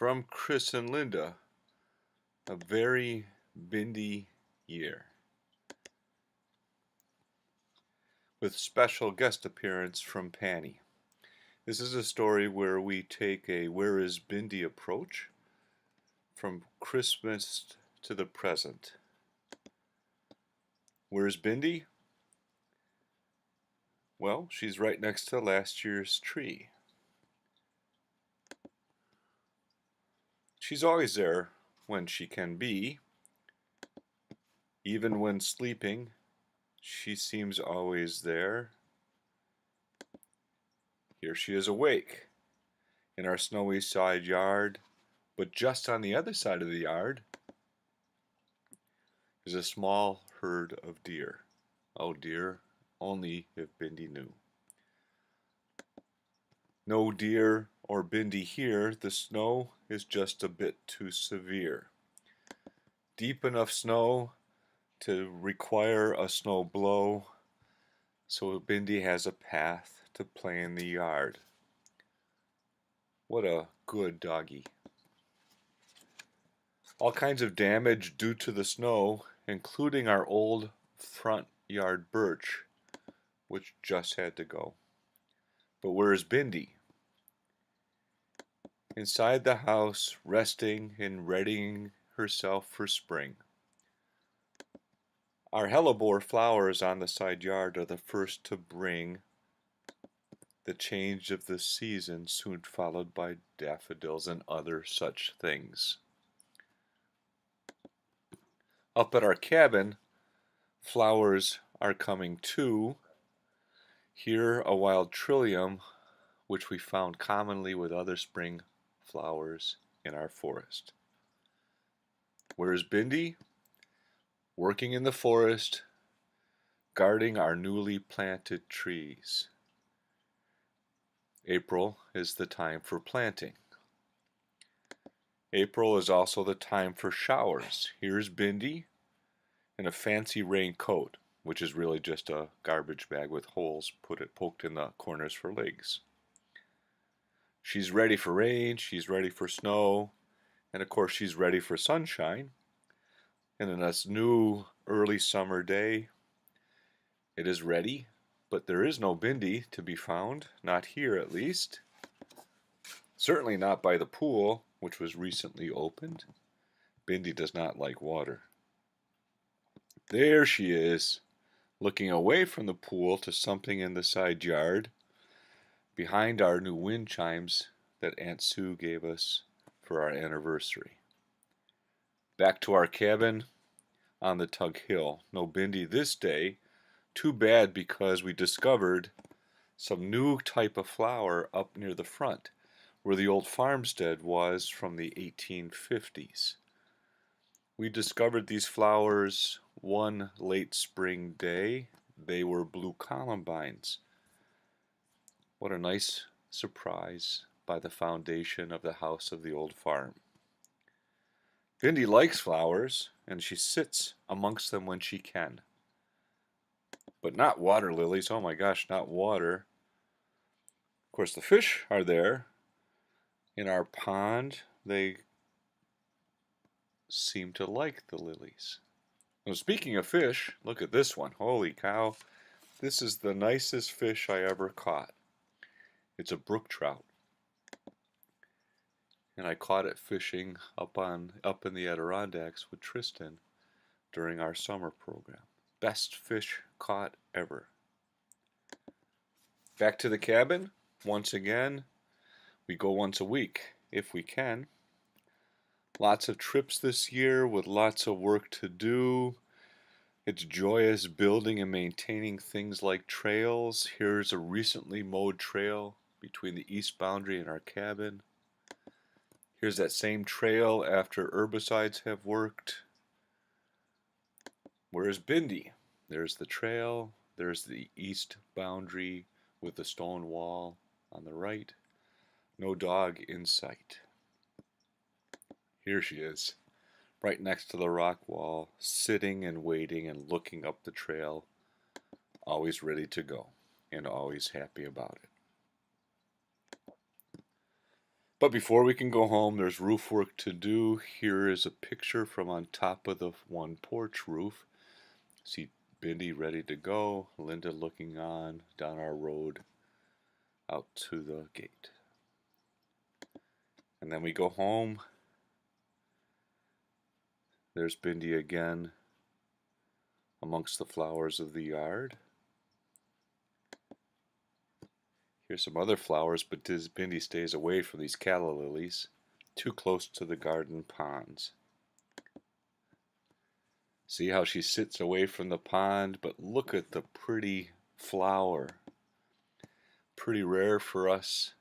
From Chris and Linda, a very bindy year, with special guest appearance from Panny. This is a story where we take a where is Bindi approach from Christmas to the present. Where's Bindi? Well, she's right next to last year's tree. She's always there when she can be. Even when sleeping, she seems always there. Here she is awake in our snowy side yard, but just on the other side of the yard is a small herd of deer. Oh dear, only if Bindi knew. No deer or Bindi here, the snow is just a bit too severe. Deep enough snow to require a snow blow, so Bindi has a path to play in the yard. What a good doggy. All kinds of damage due to the snow, including our old front yard birch, which just had to go. But where's Bindi? Inside the house, resting and readying herself for spring. Our hellebore flowers on the side yard are the first to bring the change of the season, soon followed by daffodils and other such things. Up at our cabin, flowers are coming too. Here a wild trillium, which we found commonly with other spring flowers in our forest. Where's Bindi? Working in the forest, guarding our newly planted trees. April is the time for planting. April is also the time for showers. Here's Bindi in a fancy raincoat, which is really just a garbage bag with holes poked in the corners for legs. She's ready for rain, she's ready for snow, and of course she's ready for sunshine. And in this new early summer day, it is ready, but there is no Bindi to be found, not here at least. Certainly not by the pool, which was recently opened. Bindi does not like water. There she is, looking away from the pool to something in the side yard, behind our new wind chimes that Aunt Sue gave us for our anniversary. Back to our cabin on the Tug Hill. No Bindi this day. Too bad, because we discovered some new type of flower up near the front where the old farmstead was from the 1850s. We discovered these flowers one late spring day. They were blue columbines. What a nice surprise by the foundation of the house of the old farm. Bindi likes flowers, and she sits amongst them when she can. But not water lilies. Oh my gosh, not water. Of course, the fish are there in our pond. They seem to like the lilies. Now, speaking of fish, look at this one. Holy cow. This is the nicest fish I ever caught. It's a brook trout. And I caught it fishing up in the Adirondacks with Tristan during our summer program. Best fish caught ever. Back to the cabin. Once again, we go once a week if we can. Lots of trips this year with lots of work to do. It's joyous building and maintaining things like trails. Here's a recently mowed trail between the east boundary and our cabin. Here's that same trail after herbicides have worked. Where's Bindi? There's the trail. There's the east boundary with the stone wall on the right. No dog in sight. Here she is, right next to the rock wall, sitting and waiting and looking up the trail, always ready to go and always happy about it. But before we can go home, there's roof work to do. Here is a picture from on top of the one porch roof. See Bindi ready to go, Linda looking on down our road out to the gate. And then we go home. There's Bindi again amongst the flowers of the yard. Here's some other flowers, but Bindi stays away from these calla lilies, too close to the garden ponds. See how she sits away from the pond, but look at the pretty flower. Pretty rare for us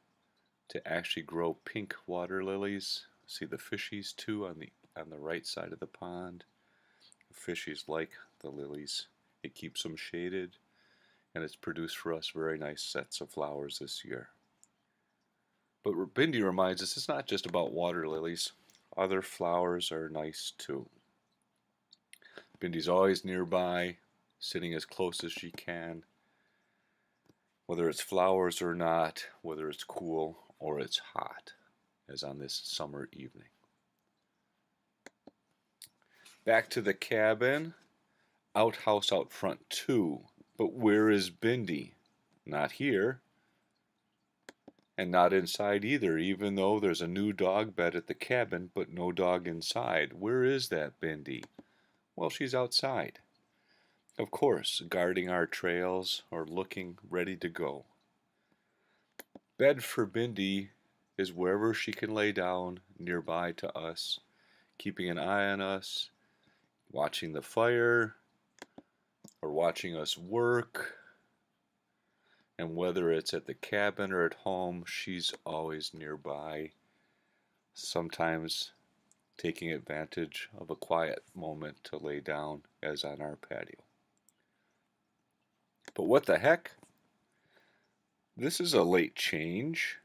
to actually grow pink water lilies. See the fishies too on the right side of the pond. The fishies like the lilies. It keeps them shaded, and it's produced for us very nice sets of flowers this year. But Bindi reminds us it's not just about water lilies. Other flowers are nice too. Bindi's always nearby, sitting as close as she can, whether it's flowers or not, whether it's cool or it's hot, as on this summer evening. Back to the cabin. Outhouse out front too. But where is Bindi? Not here. And not inside either, even though there's a new dog bed at the cabin, but no dog inside. Where is that Bindi? Well, she's outside. Of course, guarding our trails or looking ready to go. Bed for Bindi is wherever she can lay down nearby to us, keeping an eye on us, watching the fire, or watching us work. And whether it's at the cabin or at home, she's always nearby, sometimes taking advantage of a quiet moment to lay down, as on our patio. But what the heck? This is a late change.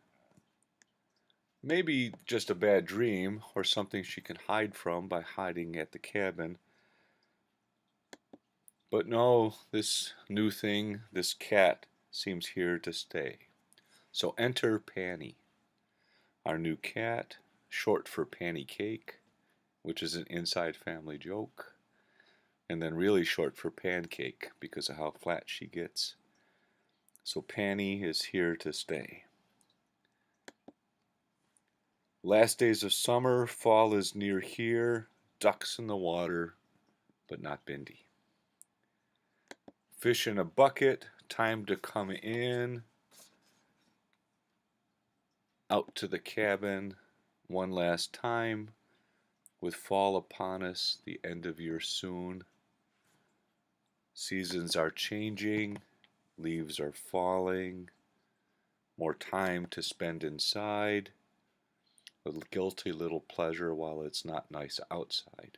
Maybe just a bad dream or something she can hide from by hiding at the cabin. But no, this new thing, this cat, seems here to stay. So enter Panny, our new cat, short for Panny Cake, which is an inside family joke, and then really short for pancake because of how flat she gets. So Panny is here to stay. Last days of summer, fall is near here, ducks in the water, but not Bindi. Fish in a bucket, time to come in. Out to the cabin one last time, with fall upon us, the end of year soon. Seasons are changing, leaves are falling, more time to spend inside, a guilty little pleasure while it's not nice outside.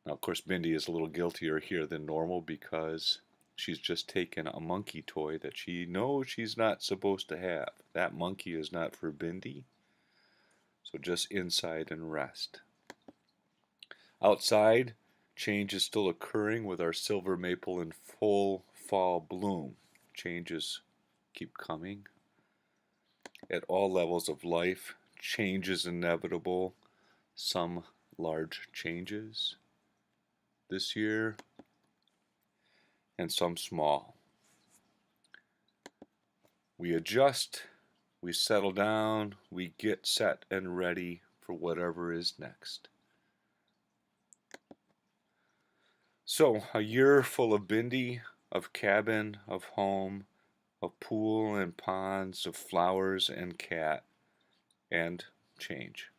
Now, of course, Bindi is a little guiltier here than normal because she's just taken a monkey toy that she knows she's not supposed to have. That monkey is not for Bindi, so just inside and rest. Outside, change is still occurring with our silver maple in full fall bloom. Changes keep coming. At all levels of life, change is inevitable. Some large changes this year, and some small. We adjust, we settle down, we get set and ready for whatever is next. So, a year full of Bindi, of cabin, of home, of pool and ponds, of flowers and cat, and change.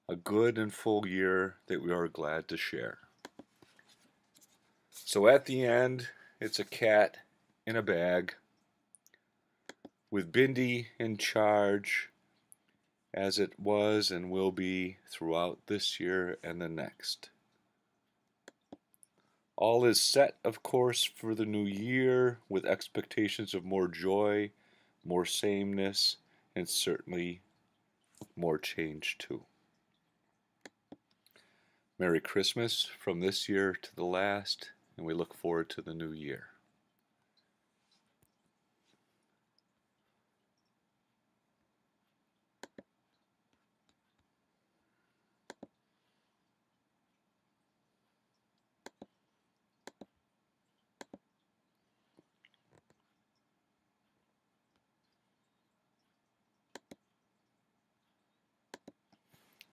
A good and full year that we are glad to share. So at the end, it's a cat in a bag with Bindi in charge, as it was and will be throughout this year and the next. All is set, of course, for the new year, with expectations of more joy, more sameness, and certainly more change too. Merry Christmas from this year to the last, and we look forward to the new year.